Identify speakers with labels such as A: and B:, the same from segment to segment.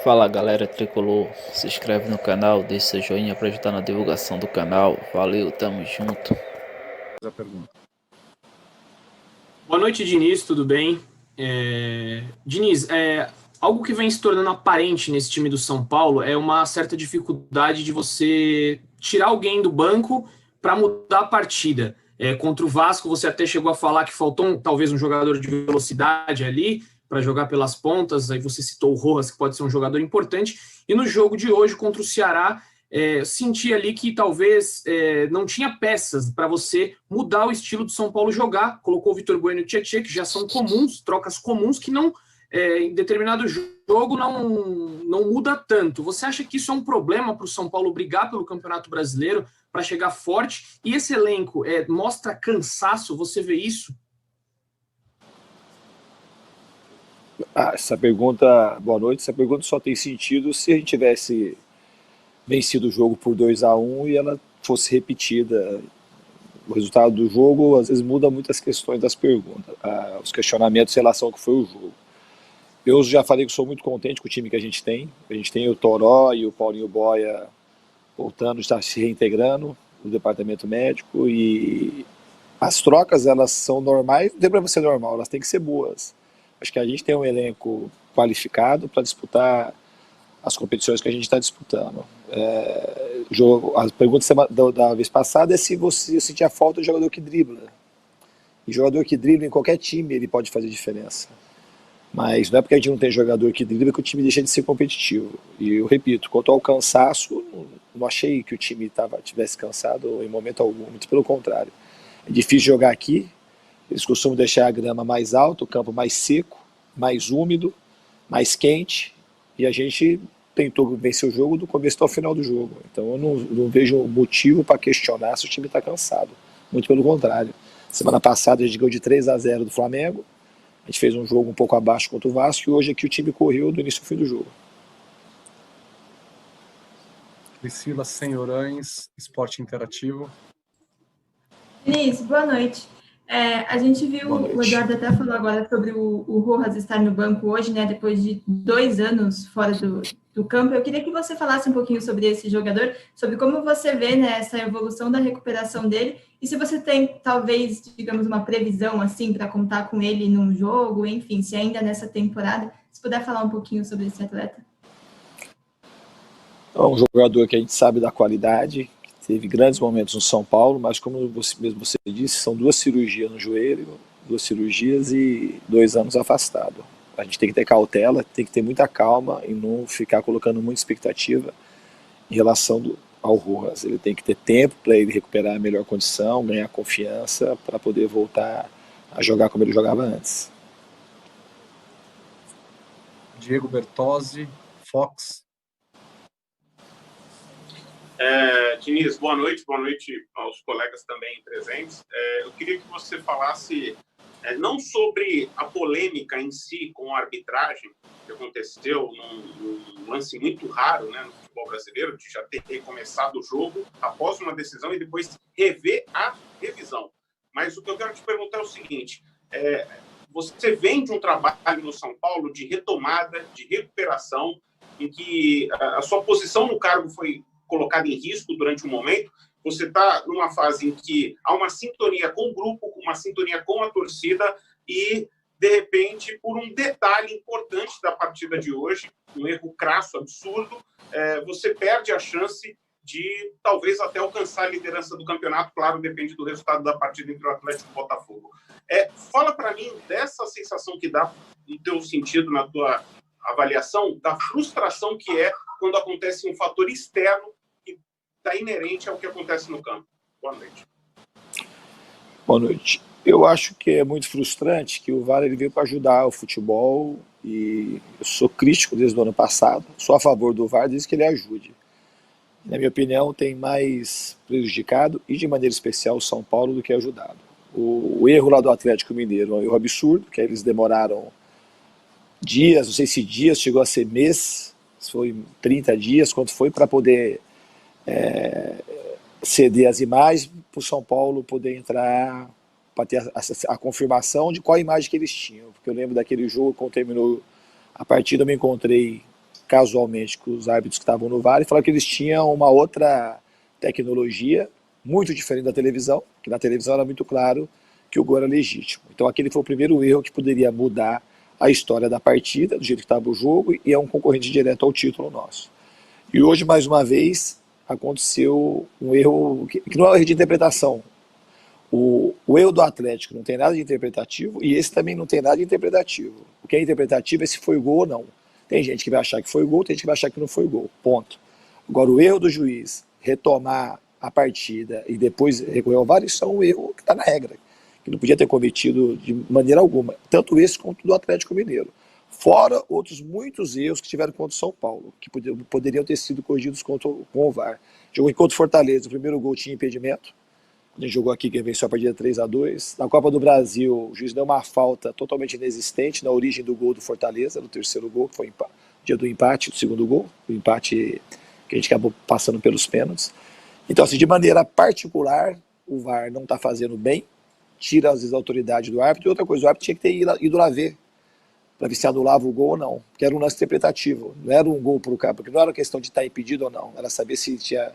A: Fala galera tricolor, se inscreve no canal, deixa seu joinha para ajudar na divulgação do canal. Valeu, tamo junto.
B: A pergunta.
C: Boa noite, Diniz, tudo bem? Diniz, algo que vem se tornando aparente nesse time do São Paulo é uma certa dificuldade de você tirar alguém do banco para mudar a partida. Contra o Vasco, você até chegou a falar que faltou talvez um jogador de velocidade ali para jogar pelas pontas, aí você citou o Rojas, que pode ser um jogador importante, e no jogo de hoje contra o Ceará, senti ali que talvez não tinha peças para você mudar o estilo do São Paulo jogar. Colocou o Vitor Bueno e o Tietchan, que já são comuns, trocas comuns, que não em determinado jogo não muda tanto. Você acha que isso é um problema para o São Paulo brigar pelo Campeonato Brasileiro, para chegar forte? E esse elenco mostra cansaço, você vê isso?
B: Essa pergunta, boa noite, essa pergunta só tem sentido se a gente tivesse vencido o jogo por 2-1 e ela fosse repetida. O resultado do jogo às vezes muda muitas questões das perguntas, os questionamentos em relação ao que foi o jogo. Eu já falei que sou muito contente com o time que a gente tem. A gente tem o Toró e o Paulinho Boia voltando, está se reintegrando no departamento médico, e as trocas elas são normais, não tem para ser normal, elas têm que ser boas. Acho que a gente tem um elenco qualificado para disputar as competições que a gente está disputando. A pergunta da vez passada é se você sentia falta de jogador que dribla. E jogador que dribla em qualquer time ele pode fazer diferença. Mas não é porque a gente não tem jogador que dribla que o time deixa de ser competitivo. E eu repito, quanto ao cansaço, não achei que o time tivesse cansado em momento algum, muito pelo contrário. É difícil jogar aqui, eles costumam deixar a grama mais alta, o campo mais seco, mais úmido, mais quente, e a gente tentou vencer o jogo do começo até o final do jogo. Então eu não vejo motivo para questionar se o time está cansado. Muito pelo contrário. Semana passada a gente ganhou de 3-0 do Flamengo, a gente fez um jogo um pouco abaixo contra o Vasco, e hoje aqui o time correu do início ao fim do jogo.
D: Priscila Senhorães, Esporte Interativo.
E: Diniz, boa noite. A gente viu, o Eduardo até falou agora sobre o Rojas estar no banco hoje, né, depois de 2 anos fora do campo. Eu queria que você falasse um pouquinho sobre esse jogador, sobre como você vê, né, essa evolução da recuperação dele, e se você tem, talvez, digamos, uma previsão, assim, para contar com ele num jogo, enfim, se ainda nessa temporada, se puder falar um pouquinho sobre esse atleta.
B: É um jogador que a gente sabe da qualidade, teve grandes momentos no São Paulo, mas como você disse, são 2 cirurgias no joelho, 2 cirurgias e 2 anos afastado. A gente tem que ter cautela, tem que ter muita calma e não ficar colocando muita expectativa em relação ao Rojas. Ele tem que ter tempo para ele recuperar a melhor condição, ganhar confiança para poder voltar a jogar como ele jogava antes.
D: Diego Bertozzi, Fox.
F: Diniz, boa noite aos colegas também presentes. Eu queria que você falasse não sobre a polêmica em si com a arbitragem, que aconteceu num lance muito raro, né, no futebol brasileiro, de já ter recomeçado o jogo após uma decisão e depois rever a revisão. Mas o que eu quero te perguntar é o seguinte, você vem de um trabalho no São Paulo de retomada, de recuperação, em que a sua posição no cargo foi colocado em risco durante um momento, você está numa fase em que há uma sintonia com o grupo, uma sintonia com a torcida e, de repente, por um detalhe importante da partida de hoje, um erro crasso, absurdo, você perde a chance de talvez até alcançar a liderança do campeonato. Claro, depende do resultado da partida entre o Atlético e o Botafogo. Fala para mim dessa sensação que dá no teu sentido, na tua avaliação, da frustração que é quando acontece um fator externo está inerente ao que acontece no campo. Boa noite.
B: Boa noite. Eu acho que é muito frustrante que o VAR ele veio para ajudar o futebol, e eu sou crítico desde o ano passado, sou a favor do VAR desde que ele ajude. Na minha opinião, tem mais prejudicado e de maneira especial o São Paulo do que ajudado. O erro lá do Atlético Mineiro é um erro absurdo, que eles demoraram dias, não sei se dias, chegou a ser mês, foi 30 dias, quanto foi, para poder ceder as imagens para o São Paulo poder entrar, para ter a confirmação de qual imagem que eles tinham. Porque eu lembro daquele jogo, quando terminou a partida, eu me encontrei casualmente com os árbitros que estavam no VAR e falaram que eles tinham uma outra tecnologia muito diferente da televisão, que na televisão era muito claro que o gol era legítimo. Então aquele foi o primeiro erro que poderia mudar a história da partida, do jeito que estava o jogo, e é um concorrente direto ao título nosso. E hoje, mais uma vez, aconteceu um erro que não é um erro de interpretação. O erro do Atlético não tem nada de interpretativo e esse também não tem nada de interpretativo. O que é interpretativo é se foi gol ou não. Tem gente que vai achar que foi gol, tem gente que vai achar que não foi gol. Ponto. Agora, o erro do juiz retomar a partida e depois recorrer ao VAR, isso é um erro que está na regra, que não podia ter cometido de maneira alguma, tanto esse quanto do Atlético Mineiro. Fora outros muitos erros que tiveram contra o São Paulo, que poderiam ter sido corrigidos com o VAR. Jogou contra o Fortaleza, o primeiro gol tinha impedimento. Quando a gente jogou aqui, que venceu a partida 3-2. Na Copa do Brasil, o juiz deu uma falta totalmente inexistente na origem do gol do Fortaleza, no terceiro gol, que foi dia do empate, do segundo gol, o empate que a gente acabou passando pelos pênaltis. Então, assim, de maneira particular, o VAR não está fazendo bem, tira às vezes a autoridade do árbitro. E outra coisa, o árbitro tinha que ter ido lá ver, para ver se anulava o gol ou não, porque era um lance interpretativo, não era um gol para o cara, porque não era questão de estar impedido ou não, era saber se tinha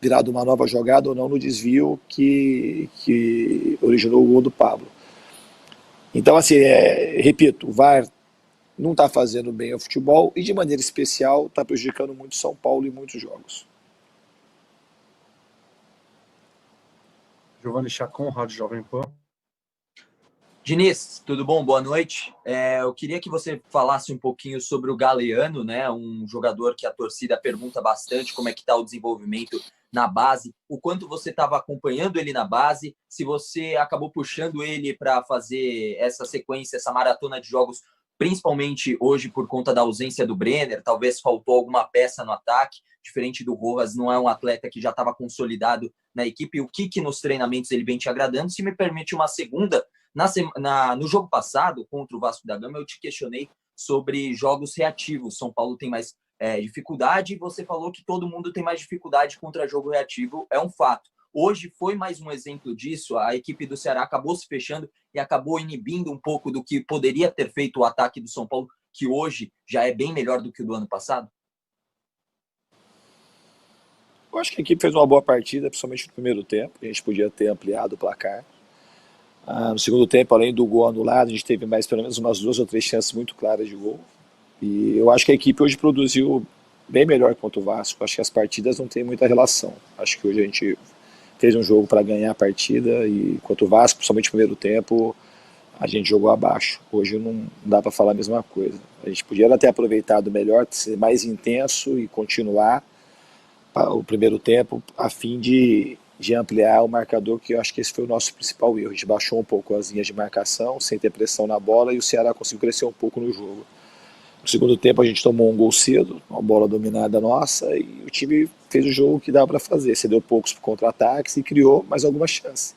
B: virado uma nova jogada ou não no desvio que originou o gol do Pablo. Então, assim, repito, o VAR não está fazendo bem ao futebol e, de maneira especial, está prejudicando muito São Paulo em muitos jogos.
D: Giovanni Chacon, Rádio Jovem Pan.
G: Diniz, tudo bom? Boa noite. Eu queria que você falasse um pouquinho sobre o Galeano, né? Um jogador que a torcida pergunta bastante como é que está o desenvolvimento na base, o quanto você estava acompanhando ele na base, se você acabou puxando ele para fazer essa sequência, essa maratona de jogos, principalmente hoje por conta da ausência do Brenner, talvez faltou alguma peça no ataque, diferente do Rojas, não é um atleta que já estava consolidado na equipe, o que nos treinamentos ele vem te agradando. Se me permite uma segunda, no jogo passado, contra o Vasco da Gama, eu te questionei sobre jogos reativos. São Paulo tem mais dificuldade e você falou que todo mundo tem mais dificuldade contra jogo reativo. É um fato. Hoje foi mais um exemplo disso. A equipe do Ceará acabou se fechando e acabou inibindo um pouco do que poderia ter feito o ataque do São Paulo, que hoje já é bem melhor do que o do ano passado.
B: Eu acho que a equipe fez uma boa partida, principalmente no primeiro tempo. A gente podia ter ampliado o placar. No segundo tempo, além do gol anulado, a gente teve mais pelo menos umas 2 ou 3 chances muito claras de gol. E eu acho que a equipe hoje produziu bem melhor contra o Vasco. Acho que as partidas não têm muita relação. Acho que hoje a gente fez um jogo para ganhar a partida e contra o Vasco, principalmente no primeiro tempo, a gente jogou abaixo. Hoje não dá para falar a mesma coisa. A gente podia ter aproveitado melhor, ser mais intenso e continuar o primeiro tempo a fim de ampliar o marcador, que eu acho que esse foi o nosso principal erro. A gente baixou um pouco as linhas de marcação, sem ter pressão na bola, e o Ceará conseguiu crescer um pouco no jogo. No segundo tempo a gente tomou um gol cedo, uma bola dominada nossa, e o time fez o jogo que dava para fazer. Cedeu poucos contra-ataques e criou mais algumas chances.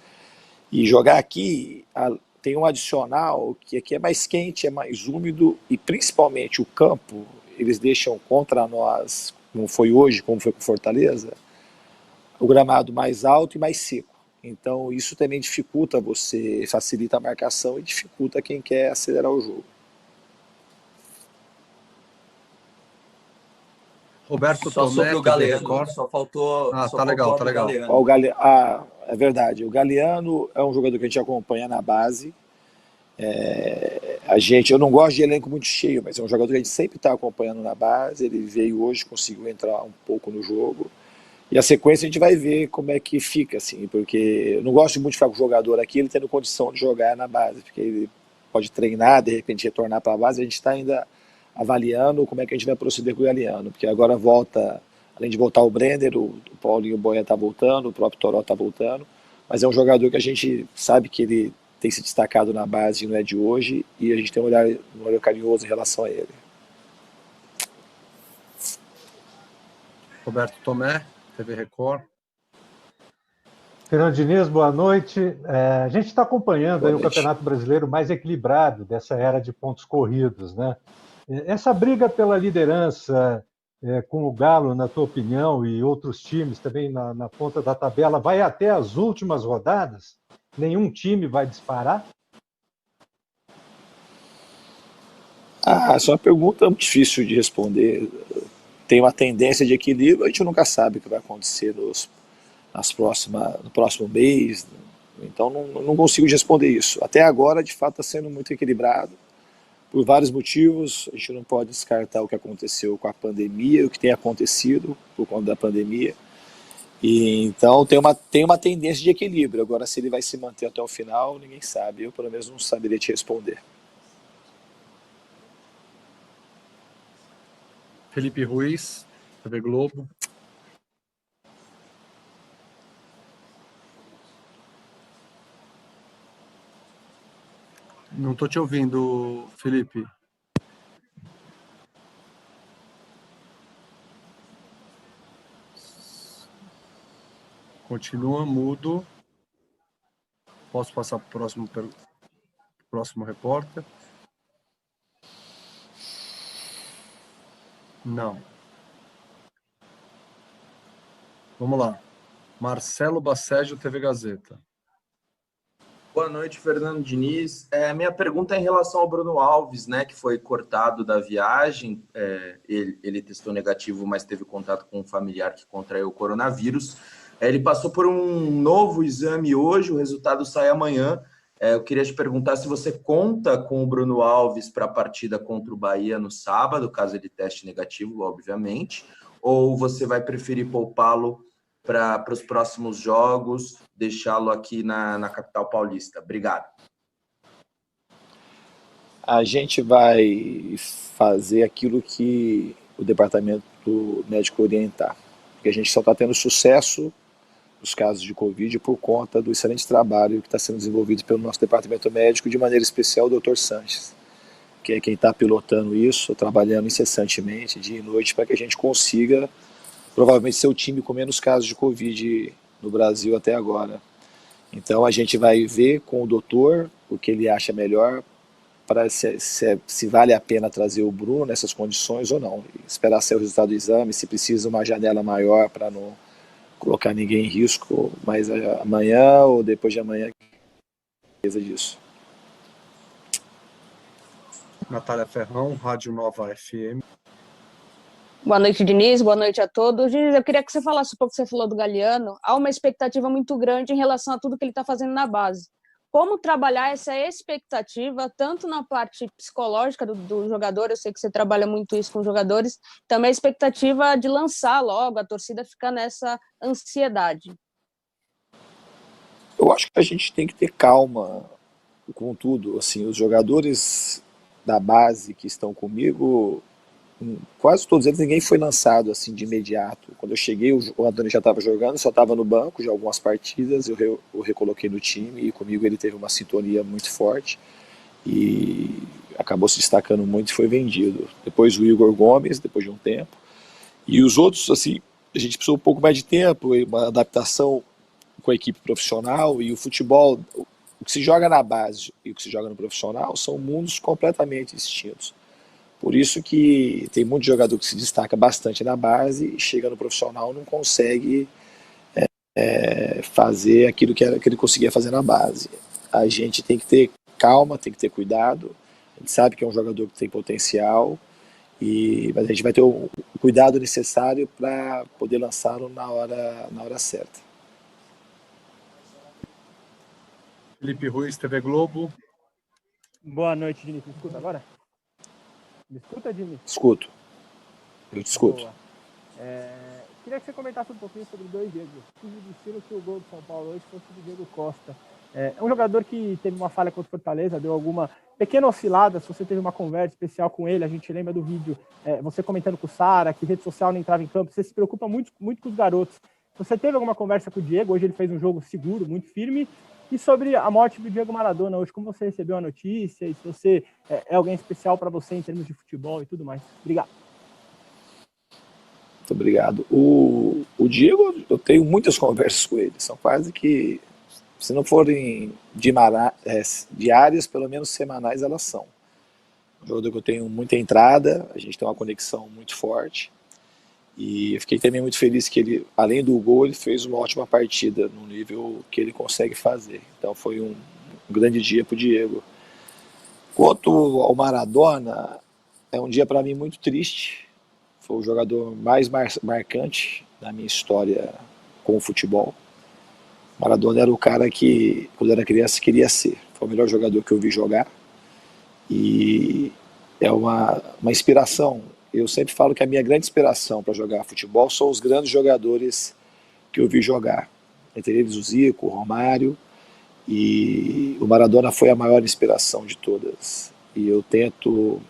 B: E jogar aqui tem um adicional, que aqui é mais quente, é mais úmido, e principalmente o campo, eles deixam contra nós, como foi hoje, como foi com Fortaleza, o gramado mais alto e mais seco. Então isso também dificulta você, facilita a marcação e dificulta quem quer acelerar o jogo.
D: Roberto
G: Só
D: Tomé,
G: sobre o
D: TV
G: Galeano,
D: Record.
G: só faltou.
D: Tá legal, tá legal.
B: É verdade, o Galeano é um jogador que a gente acompanha na base. Eu não gosto de elenco muito cheio, mas é um jogador que a gente sempre está acompanhando na base. Ele veio hoje, conseguiu entrar um pouco no jogo. E a sequência a gente vai ver como é que fica, assim, porque eu não gosto muito de ficar com o jogador aqui, ele tendo condição de jogar na base, porque ele pode treinar, de repente retornar para a base. A gente está ainda avaliando como é que a gente vai proceder com o Galeano, porque agora volta, além de voltar o Brenner, o Paulinho Boia está voltando, o próprio Toró está voltando, mas é um jogador que a gente sabe que ele tem se destacado na base, não é de hoje, e a gente tem um olhar carinhoso em relação a ele.
D: Roberto Tomé, TV Record.
H: Fernando Diniz, boa noite. A gente está acompanhando aí o Campeonato Brasileiro mais equilibrado dessa era de pontos corridos, né? Essa briga pela liderança com o Galo, na tua opinião, e outros times também na ponta da tabela, vai até as últimas rodadas? Nenhum time vai disparar?
B: Essa é uma pergunta muito difícil de responder. tem uma tendência de equilíbrio, a gente nunca sabe o que vai acontecer no próximo mês, então não consigo responder isso. Até agora, de fato, está sendo muito equilibrado, por vários motivos. A gente não pode descartar o que aconteceu com a pandemia, o que tem acontecido por conta da pandemia, e então tem uma tendência de equilíbrio. Agora, se ele vai se manter até o final, ninguém sabe, eu pelo menos não saberia te responder.
D: Felipe Ruiz, TV Globo. Não estou te ouvindo, Felipe. Continua mudo. Posso passar para o próximo repórter? Não. Vamos lá. Marcelo Baceggio, TV Gazeta.
I: Boa noite, Fernando Diniz. Minha pergunta é em relação ao Bruno Alves, né, que foi cortado da viagem. Ele testou negativo, mas teve contato com um familiar que contraiu o coronavírus. Ele passou por um novo exame hoje, o resultado sai amanhã. Eu queria te perguntar se você conta com o Bruno Alves para a partida contra o Bahia no sábado, caso ele teste negativo, obviamente, ou você vai preferir poupá-lo para os próximos jogos, deixá-lo aqui na capital paulista. Obrigado.
B: A gente vai fazer aquilo que o departamento médico orientar, porque a gente só está tendo sucesso nos casos de Covid por conta do excelente trabalho que está sendo desenvolvido pelo nosso departamento médico, de maneira especial o Dr. Sanches, que é quem está pilotando isso, trabalhando incessantemente, dia e noite, para que a gente consiga provavelmente ser o time com menos casos de Covid no Brasil até agora. Então a gente vai ver com o doutor o que ele acha melhor, para se vale a pena trazer o Bruno nessas condições ou não. Esperar ser o resultado do exame, se precisa uma janela maior para não colocar ninguém em risco, mas amanhã ou depois de amanhã, certeza disso.
D: Natália Ferrão, Rádio Nova FM.
J: Boa noite, Diniz. Boa noite a todos. Diniz, eu queria que você falasse um pouco, você falou do Galeano. Há uma expectativa muito grande em relação a tudo que ele está fazendo na base. Como trabalhar essa expectativa, tanto na parte psicológica do jogador, eu sei que você trabalha muito isso com jogadores, também a expectativa de lançar logo, a torcida ficar nessa ansiedade.
B: Eu acho que a gente tem que ter calma com tudo. Assim, os jogadores da base que estão comigo, quase todos eles, ninguém foi lançado assim de imediato. Quando eu cheguei, o Antônio já estava jogando, só estava no banco já algumas partidas, eu recoloquei no time e comigo ele teve uma sintonia muito forte e acabou se destacando muito e foi vendido. Depois o Igor Gomes, depois de um tempo, e os outros, assim, a gente precisou um pouco mais de tempo, uma adaptação com a equipe profissional, e o futebol, o que se joga na base e o que se joga no profissional são mundos completamente distintos. Por isso que tem muito jogador que se destaca bastante na base e chega no profissional não consegue fazer aquilo que ele conseguia fazer na base. A gente tem que ter calma, tem que ter cuidado. A gente sabe que é um jogador que tem potencial, mas a gente vai ter o cuidado necessário para poder lançá-lo na hora certa.
D: Felipe Ruiz, TV Globo.
K: Boa noite, Diniz. Me escuta agora? Me escuta, Diniz?
B: Escuto. Eu te escuto.
K: Boa. Queria que você comentasse um pouquinho sobre o Diego. Tive o destino que o gol do São Paulo hoje fosse do Diego Costa. É um jogador que teve uma falha contra o Fortaleza, deu alguma pequena oscilada. Se você teve uma conversa especial com ele, a gente lembra do vídeo, você comentando com o Sara, que rede social não entrava em campo. Você se preocupa muito, muito com os garotos. Você teve alguma conversa com o Diego? Hoje ele fez um jogo seguro, muito firme. E sobre a morte do Diego Maradona hoje, como você recebeu a notícia e se você é alguém especial para você em termos de futebol e tudo mais. Obrigado.
B: Muito obrigado. O Diego, eu tenho muitas conversas com ele, são quase que, se não forem diárias, pelo menos semanais elas são. Um jogador que eu tenho muita entrada, a gente tem uma conexão muito forte, e eu fiquei também muito feliz que ele, além do gol, ele fez uma ótima partida no nível que ele consegue fazer. Então foi um grande dia para o Diego. Quanto ao Maradona, é um dia para mim muito triste. foi o jogador mais marcante da minha história com o futebol. Maradona era o cara que, quando eu era criança, queria ser. Foi o melhor jogador que eu vi jogar. E é uma inspiração. Eu sempre falo que a minha grande inspiração para jogar futebol são os grandes jogadores que eu vi jogar. Entre eles o Zico, o Romário, e o Maradona foi a maior inspiração de todas. E eu tento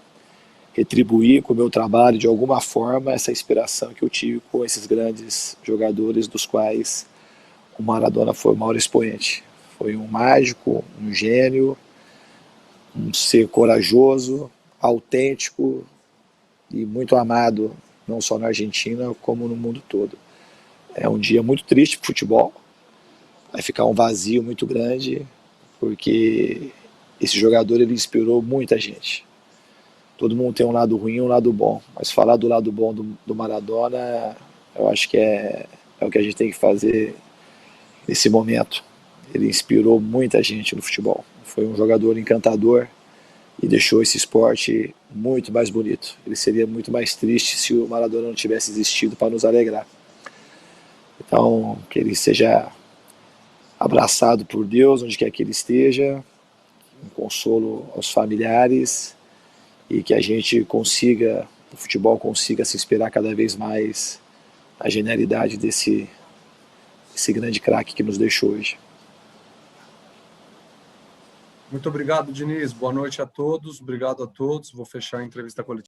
B: retribuir com o meu trabalho, de alguma forma, essa inspiração que eu tive com esses grandes jogadores, dos quais o Maradona foi o maior expoente. Foi um mágico, um gênio, um ser corajoso, autêntico e muito amado, não só na Argentina, como no mundo todo. É um dia muito triste para o futebol, vai ficar um vazio muito grande, porque esse jogador ele inspirou muita gente. Todo mundo tem um lado ruim e um lado bom, mas falar do lado bom do Maradona, eu acho que é o que a gente tem que fazer nesse momento. Ele inspirou muita gente no futebol. Foi um jogador encantador e deixou esse esporte muito mais bonito. Ele seria muito mais triste se o Maradona não tivesse existido para nos alegrar. Então, que ele seja abraçado por Deus, onde quer que ele esteja, um consolo aos familiares, e que a gente consiga, o futebol consiga se inspirar cada vez mais na genialidade desse grande craque que nos deixou hoje.
D: Muito obrigado, Diniz. Boa noite a todos. Obrigado a todos. Vou fechar a entrevista coletiva.